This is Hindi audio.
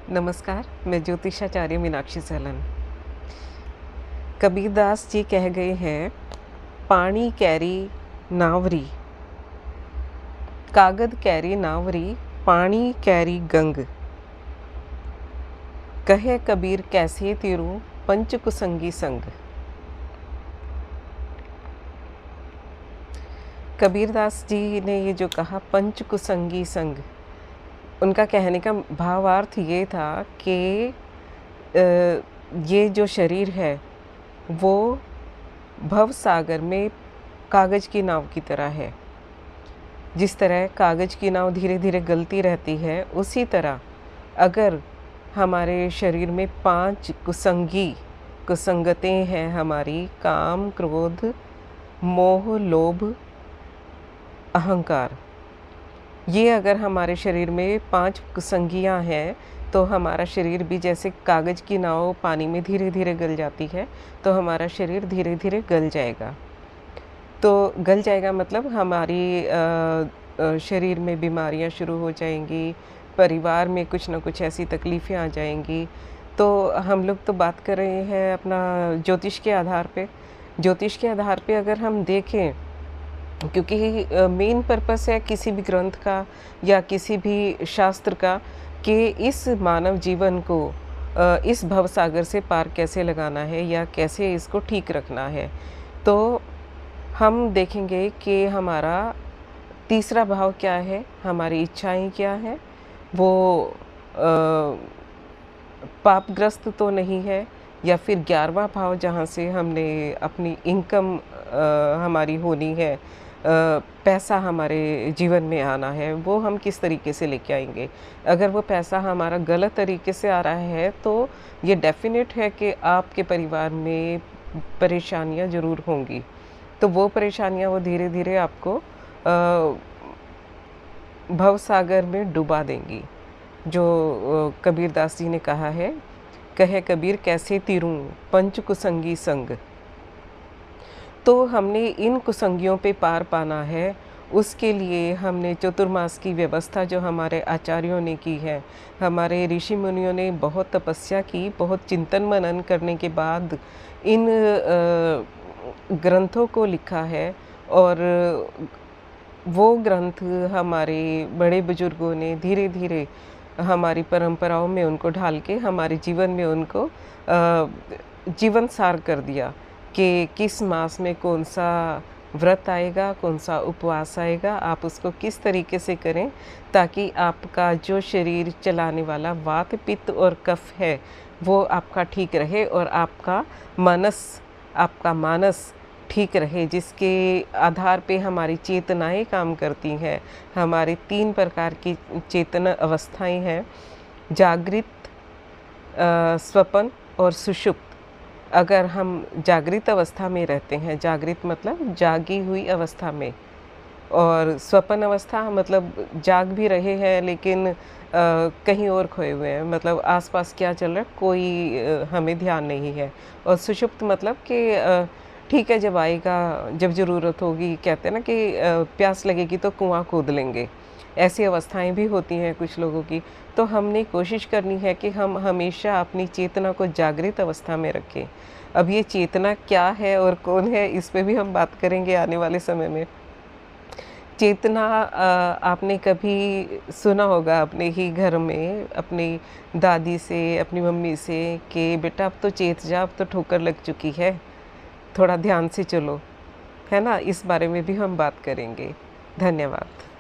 नमस्कार, मैं ज्योतिषाचार्य मीनाक्षी सहलन। कबीरदास जी कह गए हैं, पानी कैरी नावरी, कागद कैरी नावरी, पानी कैरी गंग। कहे कबीर कैसे तिरूं, पंच कुसंगी संग। कबीरदास जी ने ये जो कहा पंच कुसंगी संग, उनका कहने का भावार्थ ये था कि ये जो शरीर है वो भव सागर में कागज़ की नाव की तरह है। जिस तरह कागज़ की नाव धीरे धीरे गलती रहती है, उसी तरह अगर हमारे शरीर में 5 कुसंगतें हैं हमारी, काम, क्रोध, मोह, लोभ, अहंकार, ये अगर हमारे शरीर में 5 कुसंगियाँ हैं तो हमारा शरीर भी जैसे कागज़ की नाव पानी में धीरे धीरे गल जाती है, तो हमारा शरीर धीरे धीरे गल जाएगा। तो गल जाएगा मतलब हमारी शरीर में बीमारियां शुरू हो जाएंगी, परिवार में कुछ ना कुछ ऐसी तकलीफ़ें आ जाएंगी। तो हम लोग तो बात कर रहे हैं अपना ज्योतिष के आधार पे। ज्योतिष के आधार पे अगर हम देखें, क्योंकि मेन पर्पस है किसी भी ग्रंथ का या किसी भी शास्त्र का कि इस मानव जीवन को इस भवसागर से पार कैसे लगाना है या कैसे इसको ठीक रखना है। तो हम देखेंगे कि हमारा तीसरा भाव क्या है, हमारी इच्छाएं क्या है, वो पापग्रस्त तो नहीं है, या फिर 11वां भाव जहाँ से हमने अपनी इनकम हमारी होनी है, पैसा हमारे जीवन में आना है, वो हम किस तरीके से लेके आएंगे। अगर वो पैसा हमारा गलत तरीके से आ रहा है तो ये डेफिनेट है कि आपके परिवार में परेशानियां ज़रूर होंगी। तो वो परेशानियां वो धीरे धीरे आपको भव सागर में डुबा देंगी। जो कबीरदास जी ने कहा है, कहे कबीर कैसे तिरूं, पंच कुसंगी संग। तो हमने इन कुसंगियों पे पार पाना है, उसके लिए हमने चतुर्मास की व्यवस्था जो हमारे आचार्यों ने की है, हमारे ऋषि मुनियों ने बहुत तपस्या की, बहुत चिंतन मनन करने के बाद इन ग्रंथों को लिखा है। और वो ग्रंथ हमारे बड़े बुजुर्गों ने धीरे धीरे हमारी परंपराओं में उनको ढाल के हमारे जीवन में उनको जीवन सार कर दिया कि किस मास में कौन सा व्रत आएगा, कौन सा उपवास आएगा, आप उसको किस तरीके से करें ताकि आपका जो शरीर चलाने वाला वात, पित्त और कफ है वो आपका ठीक रहे और आपका मानस ठीक रहे, जिसके आधार पे हमारी चेतनाएं काम करती हैं। हमारी 3 प्रकार की चेतना अवस्थाएं हैं, जागृत, स्वपन और सुषुप्त। अगर हम जागृत अवस्था में रहते हैं, जागृत मतलब जागी हुई अवस्था में, और स्वपन अवस्था मतलब जाग भी रहे हैं लेकिन कहीं और खोए हुए हैं, मतलब आसपास क्या चल रहा है कोई हमें ध्यान नहीं है। और सुषुप्त मतलब कि ठीक है, जब आएगा, जब ज़रूरत होगी, कहते हैं ना कि प्यास लगेगी तो कुआं खोद लेंगे, ऐसी अवस्थाएं भी होती हैं कुछ लोगों की। तो हमने कोशिश करनी है कि हम हमेशा अपनी चेतना को जागृत अवस्था में रखें। अब ये चेतना क्या है और कौन है, इस पे भी हम बात करेंगे आने वाले समय में। चेतना आपने कभी सुना होगा अपने ही घर में अपनी दादी से, अपनी मम्मी से कि बेटा अब तो चेत जा, अब तो ठोकर लग चुकी है, थोड़ा ध्यान से चलो, है ना। इस बारे में भी हम बात करेंगे। धन्यवाद।